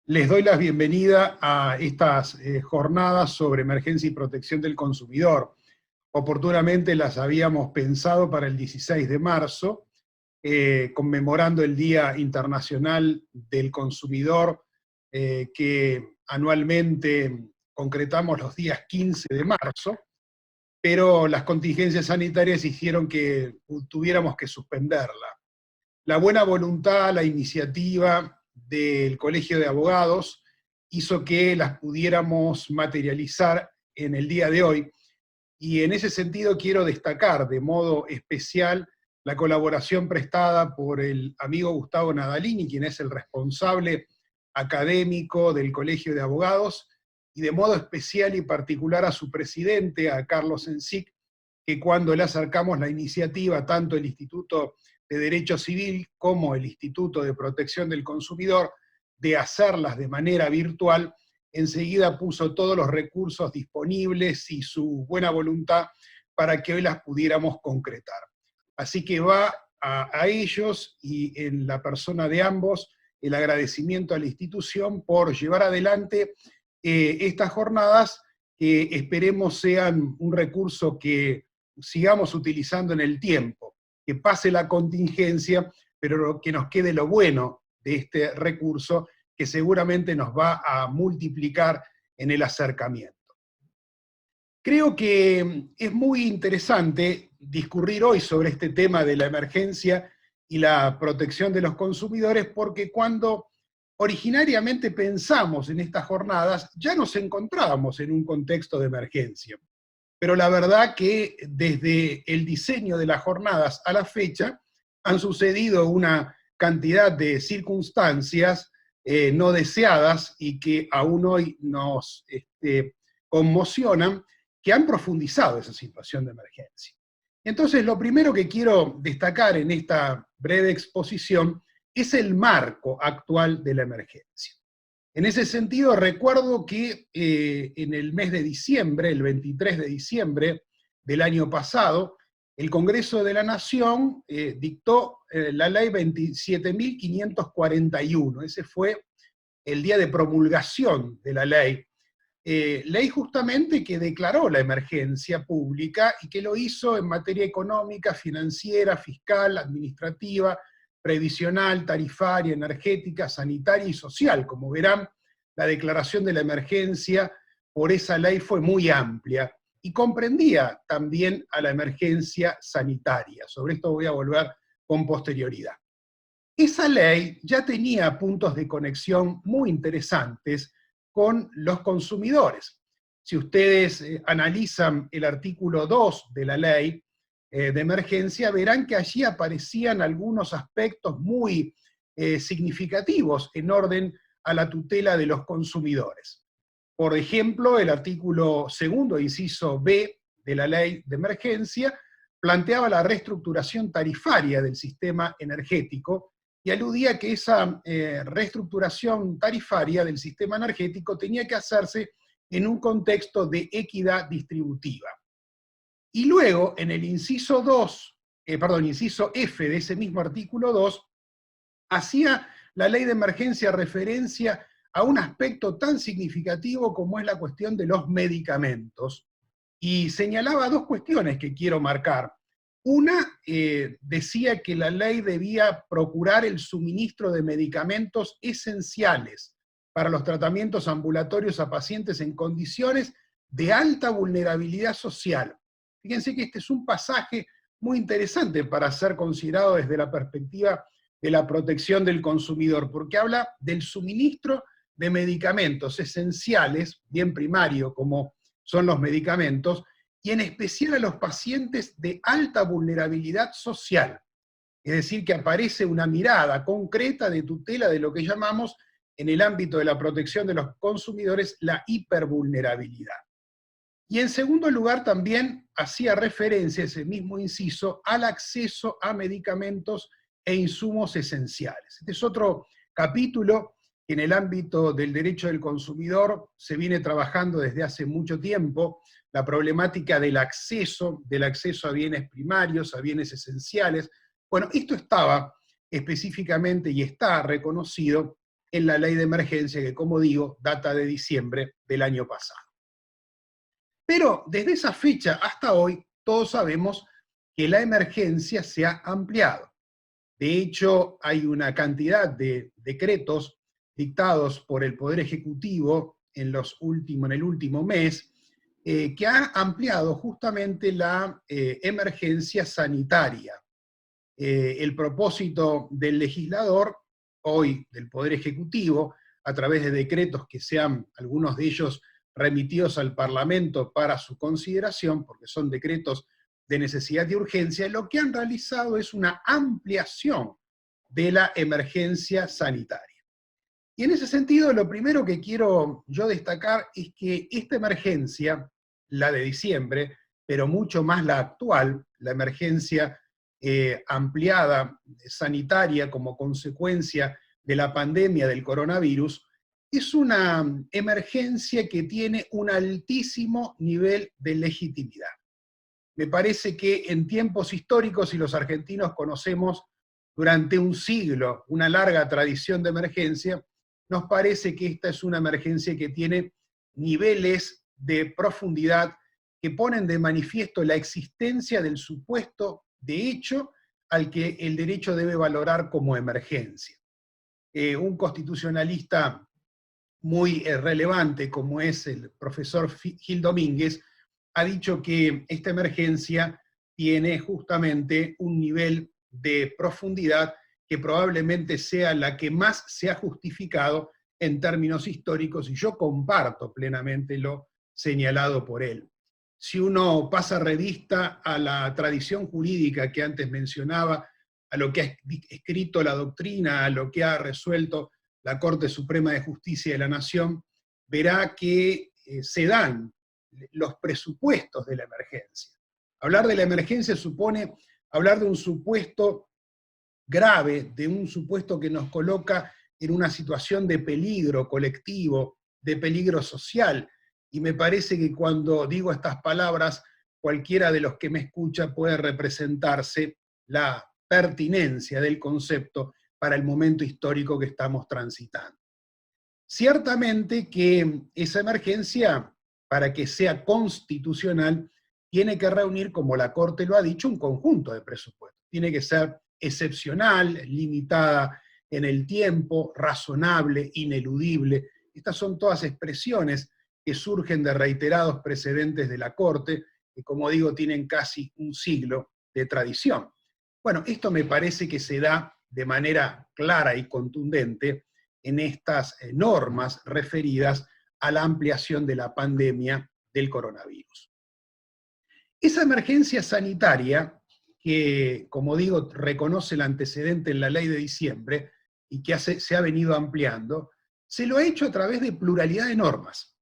Les doy la bienvenida a estas jornadas sobre emergencia y protección del consumidor. Oportunamente las habíamos pensado para el 16 de marzo, conmemorando el Día Internacional del Consumidor, que anualmente concretamos los días 15 de marzo, pero las contingencias sanitarias hicieron que tuviéramos que suspenderla. La buena voluntad, la iniciativa del Colegio de Abogados hizo que las pudiéramos materializar en el día de hoy, y en ese sentido quiero destacar de modo especial la colaboración prestada por el amigo Gustavo Nadalini, quien es el responsable académico del Colegio de Abogados, y de modo especial y particular a su presidente, a Carlos Ensic, que cuando le acercamos la iniciativa, tanto el Instituto de Derecho Civil como el Instituto de Protección del Consumidor, de hacerlas de manera virtual, enseguida puso todos los recursos disponibles y su buena voluntad para que hoy las pudiéramos concretar. Así que va a ellos, y en la persona de ambos, el agradecimiento a la institución por llevar adelante estas jornadas, que esperemos sean un recurso que sigamos utilizando en el tiempo, que pase la contingencia, pero que nos quede lo bueno de este recurso, que seguramente nos va a multiplicar en el acercamiento. Creo que es muy interesante discurrir hoy sobre este tema de la emergencia y la protección de los consumidores, porque cuando originariamente pensamos en estas jornadas, ya nos encontrábamos en un contexto de emergencia. Pero la verdad que desde el diseño de las jornadas a la fecha han sucedido una cantidad de circunstancias no deseadas y que aún hoy nos conmocionan, que han profundizado esa situación de emergencia. Entonces, lo primero que quiero destacar en esta breve exposición es el marco actual de la emergencia. En ese sentido, recuerdo que en el mes de diciembre, el 23 de diciembre del año pasado, el Congreso de la Nación dictó la ley 27.541. Ese fue el día de promulgación de la ley. Ley justamente que declaró la emergencia pública y que lo hizo en materia económica, financiera, fiscal, administrativa, previsional, tarifaria, energética, sanitaria y social. Como verán, la declaración de la emergencia por esa ley fue muy amplia y comprendía también a la emergencia sanitaria. Sobre esto voy a volver con posterioridad. Esa ley ya tenía puntos de conexión muy interesantes con los consumidores. Si ustedes analizan el artículo 2 de la ley de emergencia, verán que allí aparecían algunos aspectos muy significativos en orden a la tutela de los consumidores. Por ejemplo, el artículo 2, inciso B de la ley de emergencia, planteaba la reestructuración tarifaria del sistema energético y aludía que esa reestructuración tarifaria del sistema energético tenía que hacerse en un contexto de equidad distributiva. Y luego, en el inciso F de ese mismo artículo 2, hacía la ley de emergencia referencia a un aspecto tan significativo como es la cuestión de los medicamentos, y señalaba dos cuestiones que quiero marcar. Una, decía que la ley debía procurar el suministro de medicamentos esenciales para los tratamientos ambulatorios a pacientes en condiciones de alta vulnerabilidad social. Fíjense que este es un pasaje muy interesante para ser considerado desde la perspectiva de la protección del consumidor, porque habla del suministro de medicamentos esenciales, bien primario como son los medicamentos, y en especial a los pacientes de alta vulnerabilidad social. Es decir, que aparece una mirada concreta de tutela de lo que llamamos, en el ámbito de la protección de los consumidores, la hipervulnerabilidad. Y en segundo lugar también hacía referencia ese mismo inciso al acceso a medicamentos e insumos esenciales. Este es otro capítulo que en el ámbito del derecho del consumidor se viene trabajando desde hace mucho tiempo, la problemática del acceso a bienes primarios, a bienes esenciales. Bueno, esto estaba específicamente y está reconocido en la ley de emergencia que, como digo, data de diciembre del año pasado. Pero desde esa fecha hasta hoy, todos sabemos que la emergencia se ha ampliado. De hecho, hay una cantidad de decretos dictados por el Poder Ejecutivo en el último mes, que ha ampliado justamente la emergencia sanitaria. El propósito del legislador, hoy del Poder Ejecutivo, a través de decretos que sean algunos de ellos remitidos al Parlamento para su consideración, porque son decretos de necesidad y urgencia, lo que han realizado es una ampliación de la emergencia sanitaria. Y en ese sentido, lo primero que quiero yo destacar es que esta emergencia, la de diciembre, pero mucho más la actual, la emergencia ampliada sanitaria como consecuencia de la pandemia del coronavirus, es una emergencia que tiene un altísimo nivel de legitimidad. Me parece que en tiempos históricos, y los argentinos conocemos durante un siglo una larga tradición de emergencia, nos parece que esta es una emergencia que tiene niveles de profundidad que ponen de manifiesto la existencia del supuesto de hecho al que el derecho debe valorar como emergencia. Un constitucionalista muy relevante, como es el profesor Gil Domínguez, ha dicho que esta emergencia tiene justamente un nivel de profundidad que probablemente sea la que más se ha justificado en términos históricos, y yo comparto plenamente lo señalado por él. Si uno pasa revista a la tradición jurídica que antes mencionaba, a lo que ha escrito la doctrina, a lo que ha resuelto la Corte Suprema de Justicia de la Nación, verá que se dan los presupuestos de la emergencia. Hablar de la emergencia supone hablar de un supuesto grave, de un supuesto que nos coloca en una situación de peligro colectivo, de peligro social, y me parece que cuando digo estas palabras, cualquiera de los que me escucha puede representarse la pertinencia del concepto para el momento histórico que estamos transitando. Ciertamente que esa emergencia, para que sea constitucional, tiene que reunir, como la Corte lo ha dicho, un conjunto de presupuestos. Tiene que ser excepcional, limitada en el tiempo, razonable, ineludible. Estas son todas expresiones que surgen de reiterados precedentes de la Corte, que, como digo, tienen casi un siglo de tradición. Bueno, esto me parece que se da de manera clara y contundente en estas normas referidas a la ampliación de la pandemia del coronavirus. Esa emergencia sanitaria, que, como digo, reconoce el antecedente en la ley de diciembre y que se ha venido ampliando, se lo ha hecho a través de pluralidad de normas.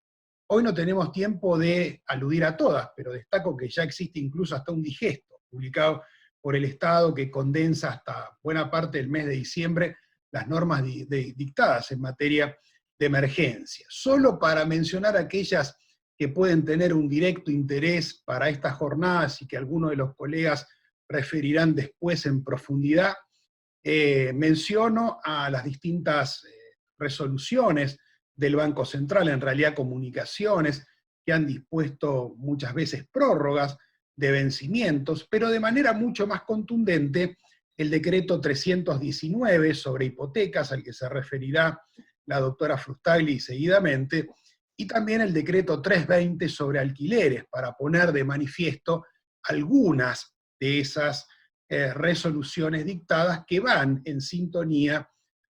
Hoy no tenemos tiempo de aludir a todas, pero destaco que ya existe incluso hasta un digesto publicado por el Estado que condensa hasta buena parte del mes de diciembre las normas dictadas en materia de emergencia. Solo para mencionar aquellas que pueden tener un directo interés para estas jornadas y que algunos de los colegas referirán después en profundidad, menciono a las distintas resoluciones del Banco Central, en realidad comunicaciones, que han dispuesto muchas veces prórrogas de vencimientos, pero de manera mucho más contundente el decreto 319 sobre hipotecas, al que se referirá la doctora Frustagli seguidamente, y también el decreto 320 sobre alquileres, para poner de manifiesto algunas de esas resoluciones dictadas que van en sintonía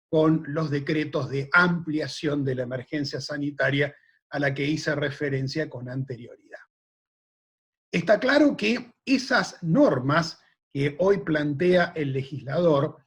con los decretos de ampliación de la emergencia sanitaria a la que hice referencia con anterioridad. Está claro que esas normas que hoy plantea el legislador,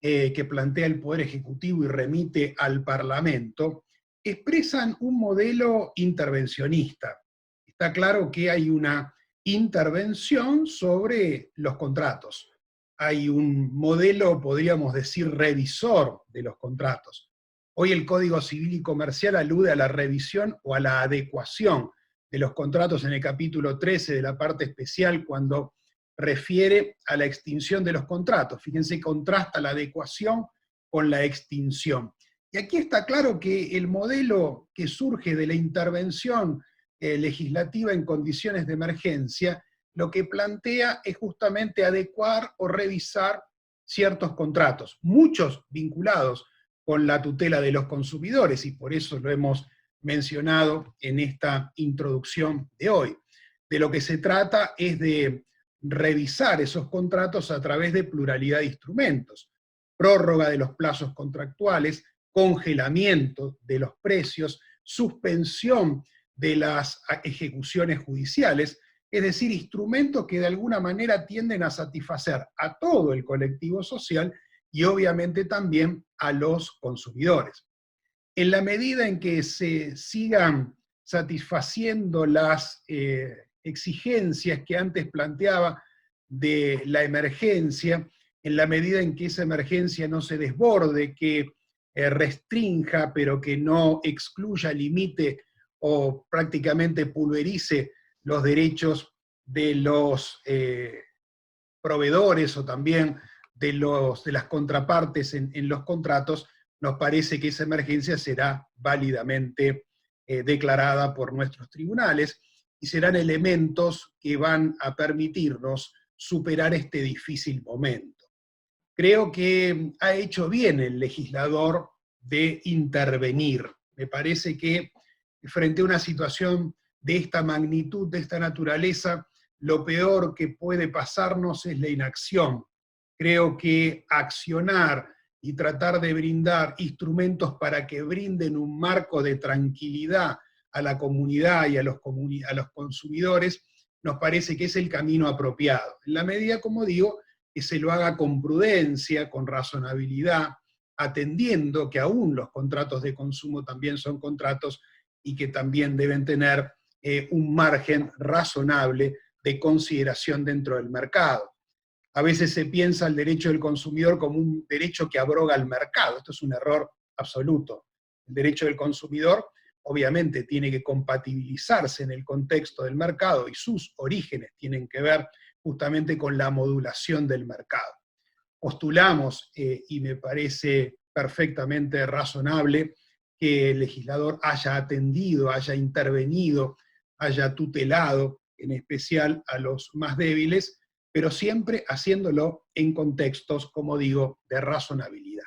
que plantea el Poder Ejecutivo y remite al Parlamento, expresan un modelo intervencionista. Está claro que hay una intervención sobre los contratos. Hay un modelo, podríamos decir, revisor de los contratos. Hoy el Código Civil y Comercial alude a la revisión o a la adecuación de los contratos en el capítulo 13 de la parte especial, cuando refiere a la extinción de los contratos. Fíjense, contrasta la adecuación con la extinción. Y aquí está claro que el modelo que surge de la intervención legislativa en condiciones de emergencia, lo que plantea es justamente adecuar o revisar ciertos contratos, muchos vinculados con la tutela de los consumidores, y por eso lo hemos mencionado en esta introducción de hoy. De lo que se trata es de revisar esos contratos a través de pluralidad de instrumentos, prórroga de los plazos contractuales, congelamiento de los precios, suspensión de las ejecuciones judiciales, es decir, instrumentos que de alguna manera tienden a satisfacer a todo el colectivo social y obviamente también a los consumidores. En la medida en que se sigan satisfaciendo las exigencias que antes planteaba de la emergencia, en la medida en que esa emergencia no se desborde, que restrinja, pero que no excluya, limite o prácticamente pulverice los derechos de los proveedores o también de las contrapartes en los contratos, nos parece que esa emergencia será válidamente declarada por nuestros tribunales y serán elementos que van a permitirnos superar este difícil momento. Creo que ha hecho bien el legislador de intervenir. Me parece que frente a una situación de esta magnitud, de esta naturaleza, lo peor que puede pasarnos es la inacción. Creo que accionar y tratar de brindar instrumentos para que brinden un marco de tranquilidad a la comunidad y a los consumidores, nos parece que es el camino apropiado. En la medida, como digo, que se lo haga con prudencia, con razonabilidad, atendiendo que aún los contratos de consumo también son contratos y que también deben tener un margen razonable de consideración dentro del mercado. A veces se piensa el derecho del consumidor como un derecho que abroga el mercado. Esto es un error absoluto. El derecho del consumidor obviamente tiene que compatibilizarse en el contexto del mercado y sus orígenes tienen que ver justamente con la modulación del mercado. Postulamos, y me parece perfectamente razonable, que el legislador haya atendido, haya intervenido, haya tutelado, en especial a los más débiles, pero siempre haciéndolo en contextos, como digo, de razonabilidad.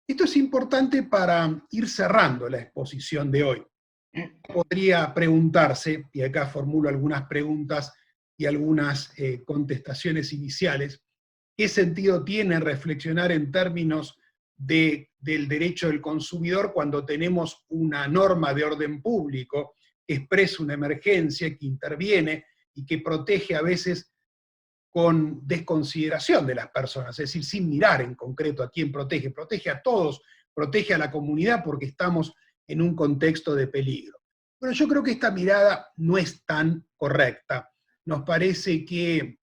Esto es importante para ir cerrando la exposición de hoy. Podría preguntarse, y acá formulo algunas preguntas y algunas contestaciones iniciales, ¿qué sentido tiene reflexionar en términos del derecho del consumidor cuando tenemos una norma de orden público que expresa una emergencia, que interviene y que protege a veces con desconsideración de las personas, es decir, sin mirar en concreto a quién protege, protege a todos, protege a la comunidad porque estamos en un contexto de peligro? Bueno, yo creo que esta mirada no es tan correcta. Nos parece que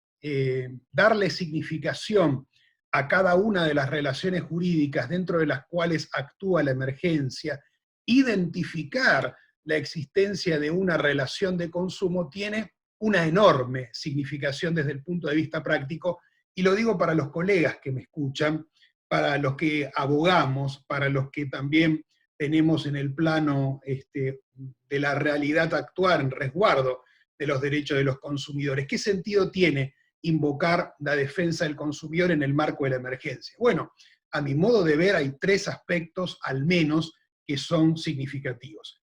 darle significación a cada una de las relaciones jurídicas dentro de las cuales actúa la emergencia, identificar la existencia de una relación de consumo tiene una enorme significación desde el punto de vista práctico, y lo digo para los colegas que me escuchan, para los que abogamos, para los que también tenemos en el plano de la realidad actual en resguardo de los derechos de los consumidores. ¿Qué sentido tiene invocar la defensa del consumidor en el marco de la emergencia? Bueno, a mi modo de ver hay tres aspectos al menos que son significativos.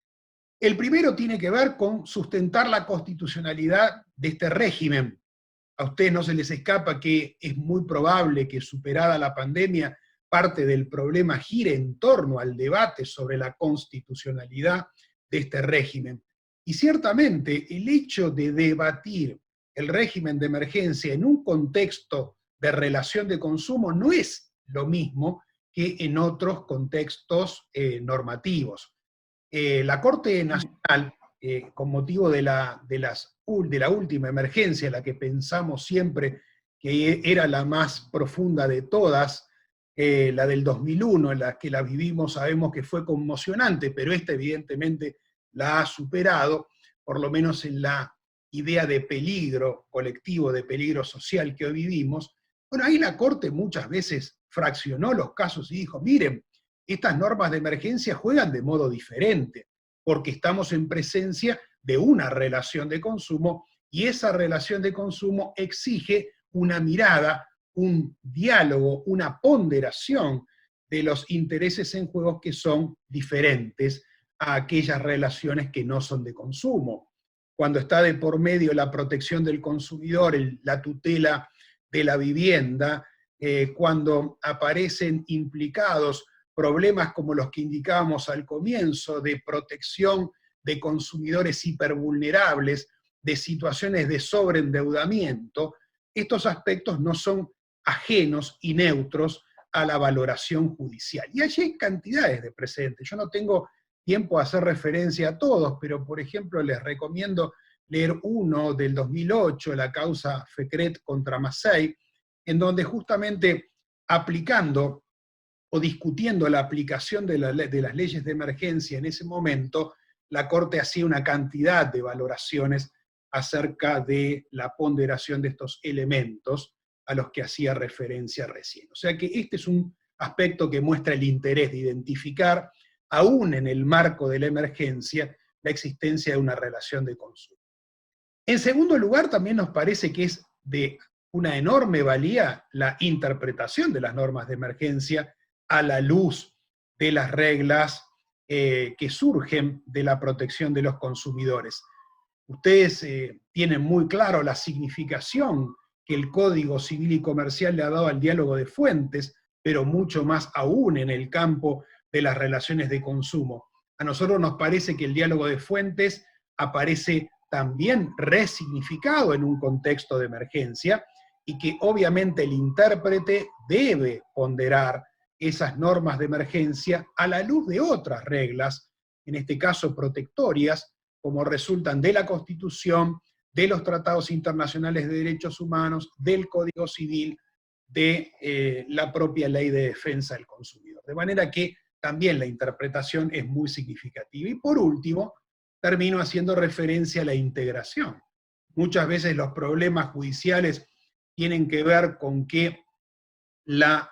El primero tiene que ver con sustentar la constitucionalidad de este régimen. A ustedes no se les escapa que es muy probable que, superada la pandemia, parte del problema gire en torno al debate sobre la constitucionalidad de este régimen. Y ciertamente el hecho de debatir el régimen de emergencia en un contexto de relación de consumo no es lo mismo que en otros contextos normativos. La Corte Nacional, con motivo de la última emergencia, la que pensamos siempre que era la más profunda de todas, la del 2001, en la que la vivimos, sabemos que fue conmocionante, pero esta evidentemente la ha superado, por lo menos en la idea de peligro colectivo, de peligro social que hoy vivimos. Bueno, ahí la Corte muchas veces fraccionó los casos y dijo, miren, estas normas de emergencia juegan de modo diferente, porque estamos en presencia de una relación de consumo, y esa relación de consumo exige una mirada, un diálogo, una ponderación de los intereses en juego que son diferentes a aquellas relaciones que no son de consumo. Cuando está de por medio la protección del consumidor, la tutela de la vivienda, cuando aparecen implicados problemas como los que indicábamos al comienzo, de protección de consumidores hipervulnerables, de situaciones de sobreendeudamiento, estos aspectos no son ajenos y neutros a la valoración judicial. Y allí hay cantidades de precedentes. Yo no tengo tiempo a hacer referencia a todos, pero por ejemplo les recomiendo leer uno del 2008, la causa Fekret contra Massey, en donde justamente aplicando o discutiendo la aplicación de las leyes de emergencia en ese momento, la Corte hacía una cantidad de valoraciones acerca de la ponderación de estos elementos a los que hacía referencia recién. O sea que este es un aspecto que muestra el interés de identificar, aún en el marco de la emergencia, la existencia de una relación de consumo. En segundo lugar, también nos parece que es de una enorme valía la interpretación de las normas de emergencia a la luz de las reglas que surgen de la protección de los consumidores. Ustedes tienen muy claro la significación que el Código Civil y Comercial le ha dado al diálogo de fuentes, pero mucho más aún en el campo de las relaciones de consumo. A nosotros nos parece que el diálogo de fuentes aparece también resignificado en un contexto de emergencia, y que obviamente el intérprete debe ponderar esas normas de emergencia a la luz de otras reglas, en este caso protectorias, como resultan de la Constitución, de los tratados internacionales de derechos humanos, del Código Civil, de la propia Ley de Defensa del Consumidor. De manera que también la interpretación es muy significativa. Y por último, termino haciendo referencia a la integración. Muchas veces los problemas judiciales tienen que ver con que las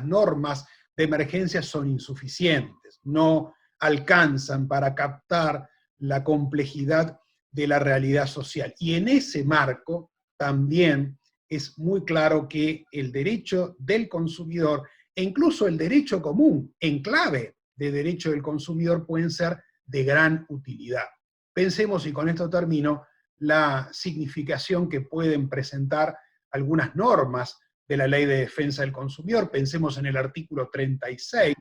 normas de emergencia son insuficientes, no alcanzan para captar la complejidad de la realidad social. Y en ese marco también es muy claro que el derecho del consumidor e incluso el derecho común en clave de derecho del consumidor pueden ser de gran utilidad. Pensemos, y con esto termino, la significación que pueden presentar algunas normas de la Ley de Defensa del Consumidor. Pensemos en el artículo 36,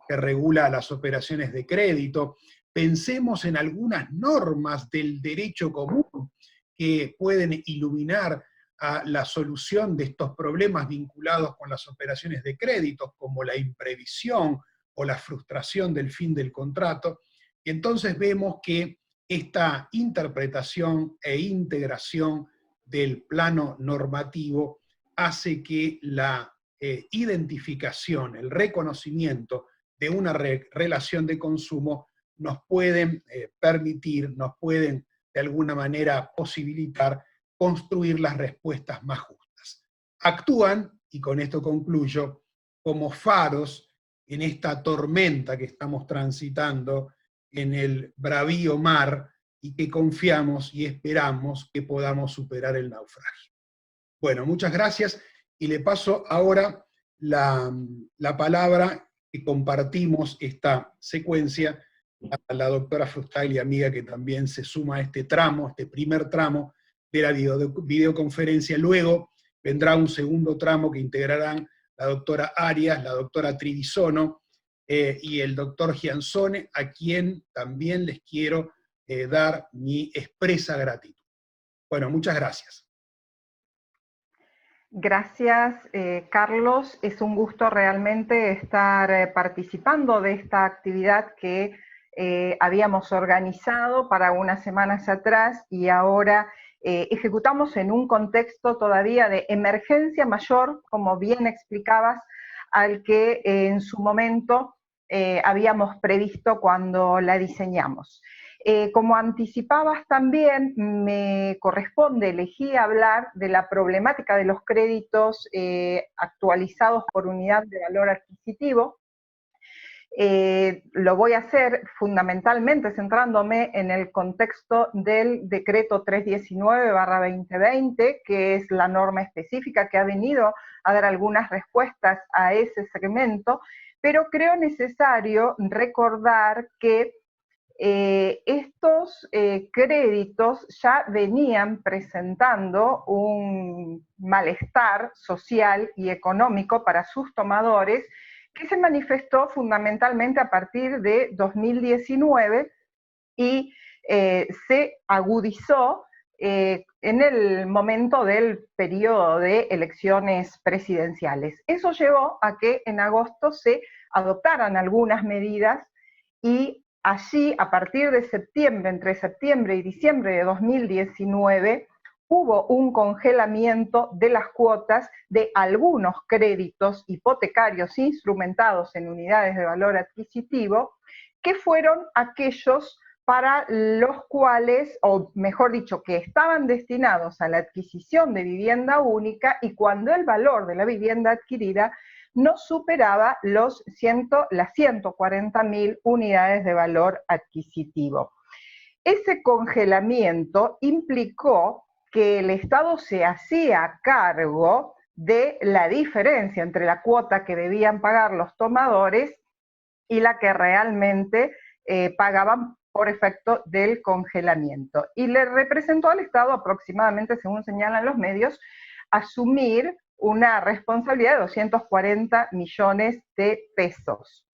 que regula las operaciones de crédito. Pensemos en algunas normas del derecho común que pueden iluminar a la solución de estos problemas vinculados con las operaciones de crédito, como la imprevisión o la frustración del fin del contrato. Y entonces vemos que esta interpretación e integración del plano normativo hace que la identificación, el reconocimiento de una relación de consumo nos pueden permitir, nos pueden de alguna manera posibilitar construir las respuestas más justas. Actúan, y con esto concluyo, como faros en esta tormenta que estamos transitando en el bravío mar, y que confiamos y esperamos que podamos superar el naufragio. Bueno, muchas gracias, y le paso ahora la palabra, que compartimos esta secuencia, a la doctora Frustaglia, amiga, que también se suma a este tramo, este primer tramo de la videoconferencia. Luego vendrá un segundo tramo que integrarán la doctora Arias, la doctora Trivisono y el doctor Gianzone, a quien también les quiero dar mi expresa gratitud. Bueno, muchas gracias. Gracias, Carlos. Es un gusto realmente estar participando de esta actividad que habíamos organizado para unas semanas atrás y ahora ejecutamos en un contexto todavía de emergencia mayor, como bien explicabas, al que en su momento habíamos previsto cuando la diseñamos. Como anticipabas también, me corresponde, elegí hablar de la problemática de los créditos actualizados por unidad de valor adquisitivo, Lo voy a hacer fundamentalmente centrándome en el contexto del decreto 319/2020, que es la norma específica que ha venido a dar algunas respuestas a ese segmento, pero creo necesario recordar que estos créditos ya venían presentando un malestar social y económico para sus tomadores, que se manifestó fundamentalmente a partir de 2019 y se agudizó en el momento del periodo de elecciones presidenciales. Eso llevó a que en agosto se adoptaran algunas medidas y allí, a partir de septiembre, entre septiembre y diciembre de 2019, hubo un congelamiento de las cuotas de algunos créditos hipotecarios instrumentados en unidades de valor adquisitivo, que fueron aquellos para los cuales, o mejor dicho, que estaban destinados a la adquisición de vivienda única y cuando el valor de la vivienda adquirida no superaba las 140.000 unidades de valor adquisitivo. Ese congelamiento implicó que el Estado se hacía cargo de la diferencia entre la cuota que debían pagar los tomadores y la que realmente pagaban por efecto del congelamiento. Y le representó al Estado aproximadamente, según señalan los medios, asumir una responsabilidad de 240 millones de pesos.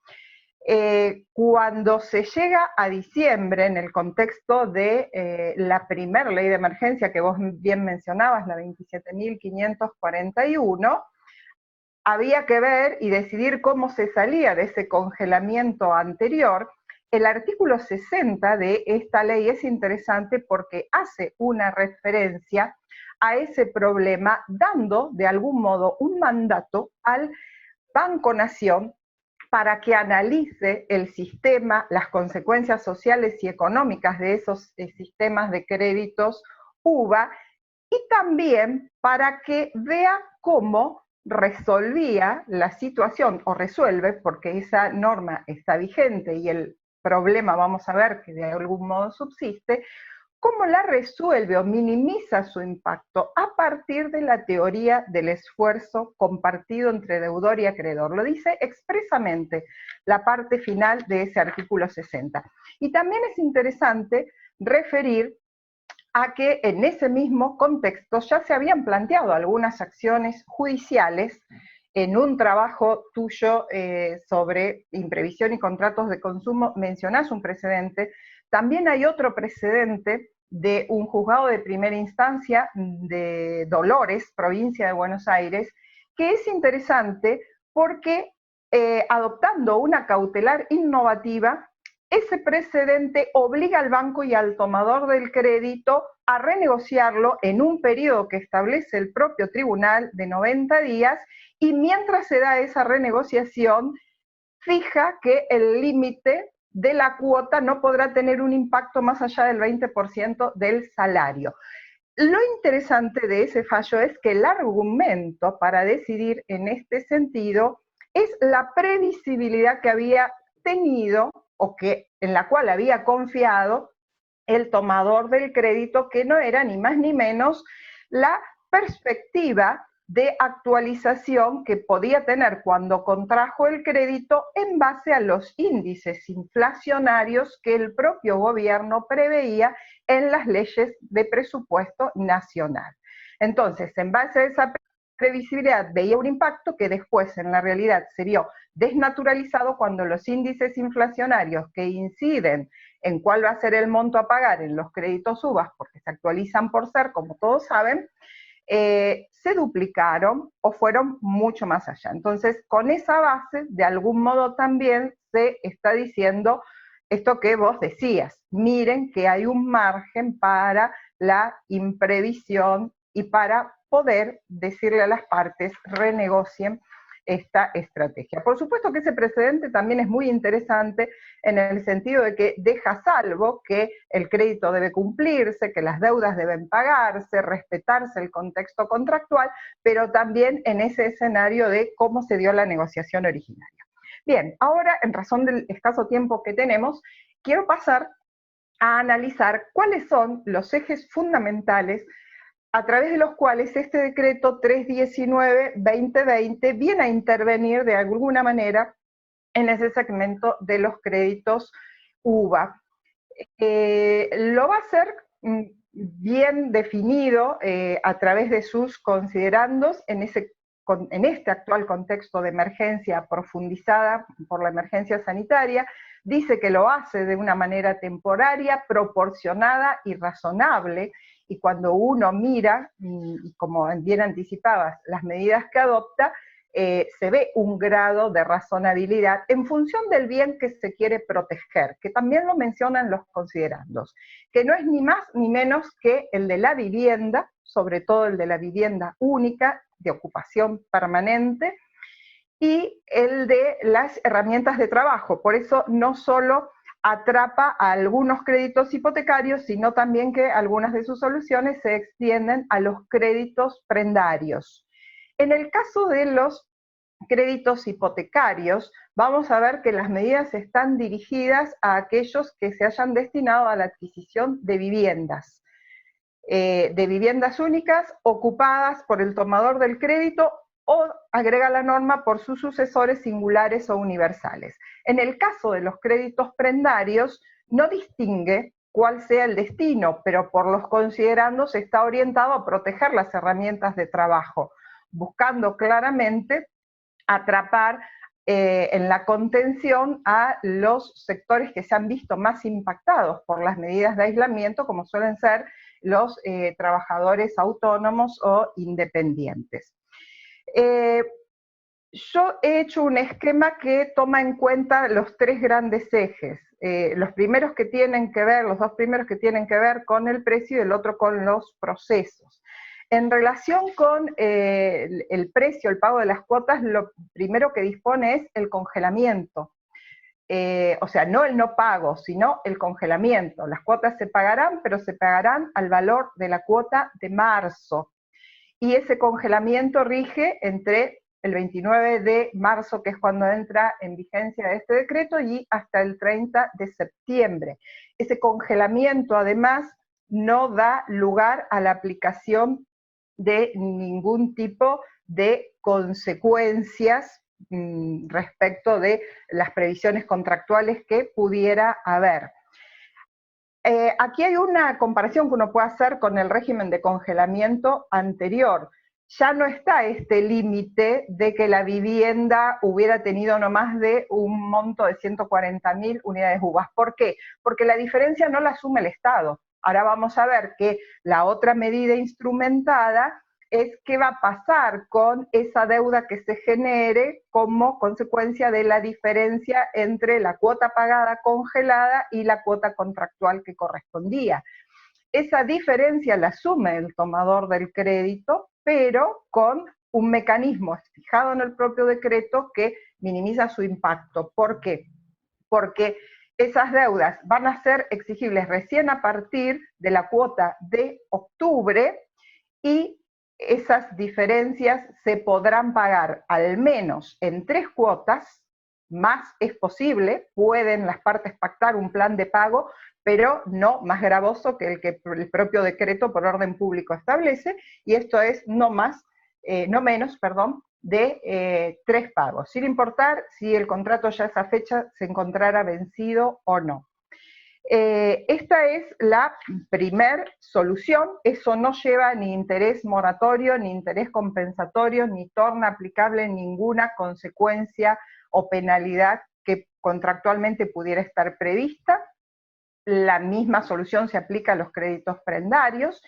Cuando se llega a diciembre, en el contexto de la primera ley de emergencia que vos bien mencionabas, la 27.541, había que ver y decidir cómo se salía de ese congelamiento anterior. El artículo 60 de esta ley es interesante porque hace una referencia a ese problema, dando de algún modo un mandato al Banco Nación para que analice el sistema, las consecuencias sociales y económicas de esos sistemas de créditos UVA, y también para que vea cómo resolvía la situación, o resuelve, porque esa norma está vigente y el problema vamos a ver que de algún modo subsiste, cómo la resuelve o minimiza su impacto a partir de la teoría del esfuerzo compartido entre deudor y acreedor. Lo dice expresamente la parte final de ese artículo 60. Y también es interesante referir a que en ese mismo contexto ya se habían planteado algunas acciones judiciales. En un trabajo tuyo sobre imprevisión y contratos de consumo mencionás un precedente. También hay otro precedente de un juzgado de primera instancia de Dolores, provincia de Buenos Aires, que es interesante porque adoptando una cautelar innovativa, ese precedente obliga al banco y al tomador del crédito a renegociarlo en un periodo que establece el propio tribunal de 90 días, y mientras se da esa renegociación, fija que el límite de la cuota no podrá tener un impacto más allá del 20% del salario. Lo interesante de ese fallo es que el argumento para decidir en este sentido es la previsibilidad que había tenido o en la cual había confiado el tomador del crédito, que no era ni más ni menos la perspectiva de actualización que podía tener cuando contrajo el crédito en base a los índices inflacionarios que el propio gobierno preveía en las leyes de presupuesto nacional. Entonces, en base a esa previsibilidad, veía un impacto que después en la realidad se vio desnaturalizado cuando los índices inflacionarios que inciden en cuál va a ser el monto a pagar en los créditos UVA, porque se actualizan por ser, como todos saben, se duplicaron o fueron mucho más allá. Entonces, con esa base, de algún modo también se está diciendo esto que vos decías, miren que hay un margen para la imprevisión y para poder decirle a las partes, renegocien esta estrategia. Por supuesto que ese precedente también es muy interesante en el sentido de que deja salvo que el crédito debe cumplirse, que las deudas deben pagarse, respetarse el contexto contractual, pero también en ese escenario de cómo se dio la negociación originaria. Bien, ahora, en razón del escaso tiempo que tenemos, quiero pasar a analizar cuáles son los ejes fundamentales a través de los cuales este decreto 319-2020 viene a intervenir de alguna manera en ese segmento de los créditos UVA. Lo va a hacer bien definido a través de sus considerandos en este actual contexto de emergencia profundizada por la emergencia sanitaria. Dice que lo hace de una manera temporaria, proporcionada y razonable, y cuando uno mira, y como bien anticipabas, las medidas que adopta, se ve un grado de razonabilidad en función del bien que se quiere proteger, que también lo mencionan los considerandos, que no es ni más ni menos que el de la vivienda, sobre todo el de la vivienda única, de ocupación permanente, y el de las herramientas de trabajo. Por eso no solo atrapa a algunos créditos hipotecarios, sino también que algunas de sus soluciones se extienden a los créditos prendarios. En el caso de los créditos hipotecarios, vamos a ver que las medidas están dirigidas a aquellos que se hayan destinado a la adquisición de viviendas únicas ocupadas por el tomador del crédito o, agrega la norma, por sus sucesores singulares o universales. En el caso de los créditos prendarios, no distingue cuál sea el destino, pero por los considerandos está orientado a proteger las herramientas de trabajo, buscando claramente atrapar en la contención a los sectores que se han visto más impactados por las medidas de aislamiento, como suelen ser los trabajadores autónomos o independientes. Yo he hecho un esquema que toma en cuenta los tres grandes ejes. Los dos primeros que tienen que ver con el precio y el otro con los procesos. En relación con el precio, el pago de las cuotas, lo primero que dispone es el congelamiento. O sea, no el no pago, sino el congelamiento. Las cuotas se pagarán, pero se pagarán al valor de la cuota de marzo. Y ese congelamiento rige entre el 29 de marzo, que es cuando entra en vigencia este decreto, y hasta el 30 de septiembre. Ese congelamiento, además, no da lugar a la aplicación de ningún tipo de consecuencias respecto de las previsiones contractuales que pudiera haber. Aquí hay una comparación que uno puede hacer con el régimen de congelamiento anterior. Ya no está este límite de que la vivienda hubiera tenido no más de un monto de 140.000 unidades UVA. ¿Por qué? Porque la diferencia no la asume el Estado. Ahora vamos a ver que la otra medida instrumentada es qué va a pasar con esa deuda que se genere como consecuencia de la diferencia entre la cuota pagada congelada y la cuota contractual que correspondía. Esa diferencia la asume el tomador del crédito, pero con un mecanismo fijado en el propio decreto que minimiza su impacto. ¿Por qué? Porque esas deudas van a ser exigibles recién a partir de la cuota de octubre y esas diferencias se podrán pagar al menos en 3 cuotas, más es posible, pueden las partes pactar un plan de pago, pero no más gravoso que el propio decreto por orden público establece, y esto es no menos de 3 pagos, sin importar si el contrato ya a esa fecha se encontrara vencido o no. Esta es la primer solución. Eso no lleva ni interés moratorio, ni interés compensatorio, ni torna aplicable ninguna consecuencia o penalidad que contractualmente pudiera estar prevista. La misma solución se aplica a los créditos prendarios,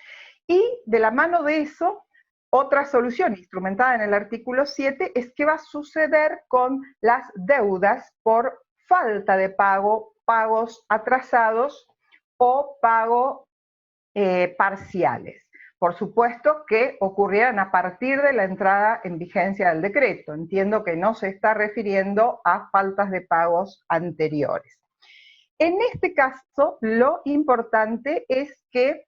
y de la mano de eso, otra solución instrumentada en el artículo 7 es qué va a suceder con las deudas por falta de pago, pagos atrasados o pago parciales. Por supuesto que ocurrieran a partir de la entrada en vigencia del decreto. Entiendo que no se está refiriendo a faltas de pagos anteriores. En este caso, lo importante es que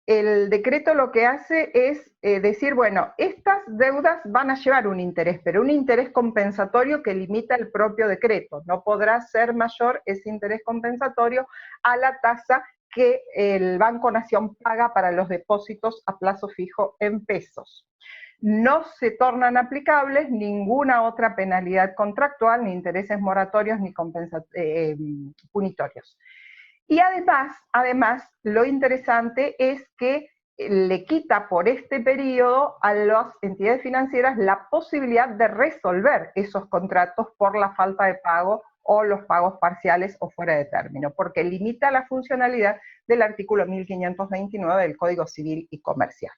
el decreto lo que hace es decir, bueno, estas deudas van a llevar un interés, pero un interés compensatorio que limita el propio decreto. No podrá ser mayor ese interés compensatorio a la tasa que el Banco Nación paga para los depósitos a plazo fijo en pesos. No se tornan aplicables ninguna otra penalidad contractual, ni intereses moratorios, ni punitorios. Y además, lo interesante es que le quita por este periodo a las entidades financieras la posibilidad de resolver esos contratos por la falta de pago o los pagos parciales o fuera de término, porque limita la funcionalidad del artículo 1529 del Código Civil y Comercial.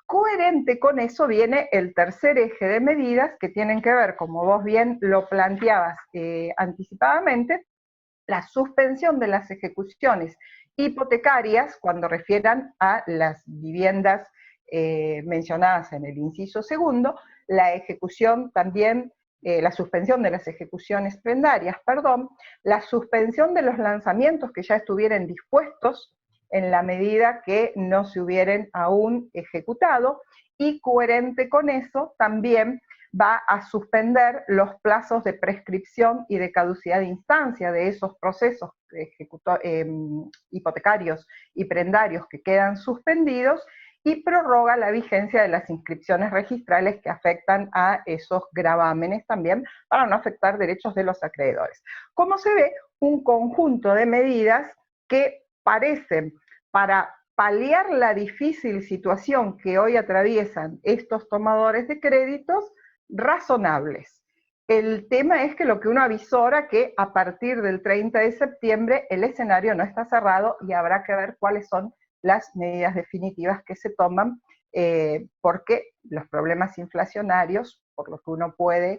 Coherente con eso viene el tercer eje de medidas que tienen que ver, como vos bien lo planteabas anticipadamente, la suspensión de las ejecuciones hipotecarias cuando refieran a las viviendas mencionadas en el inciso segundo, la ejecución también, la suspensión de las ejecuciones prendarias, la suspensión de los lanzamientos que ya estuvieran dispuestos en la medida que no se hubieran aún ejecutado, y coherente con eso también va a suspender los plazos de prescripción y de caducidad de instancia de esos procesos hipotecarios y prendarios que quedan suspendidos, y prorroga la vigencia de las inscripciones registrales que afectan a esos gravámenes también, para no afectar derechos de los acreedores. Como se ve, un conjunto de medidas que parecen, para paliar la difícil situación que hoy atraviesan estos tomadores de créditos, razonables. El tema es que lo que uno avisora, que a partir del 30 de septiembre el escenario no está cerrado y habrá que ver cuáles son las medidas definitivas que se toman, porque los problemas inflacionarios, por lo que uno puede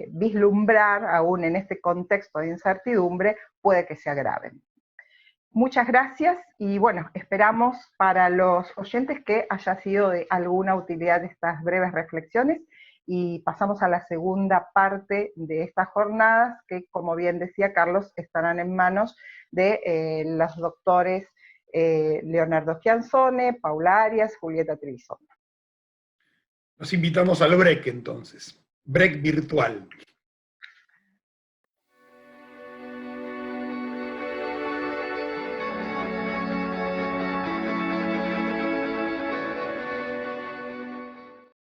vislumbrar aún en este contexto de incertidumbre, puede que se agraven. Muchas gracias y bueno, esperamos para los oyentes que haya sido de alguna utilidad estas breves reflexiones, y pasamos a la segunda parte de estas jornadas que, como bien decía Carlos, estarán en manos de los doctores Leonardo Schiansone, Paula Arias, Julieta Trevisondo. Nos invitamos al break entonces, break virtual.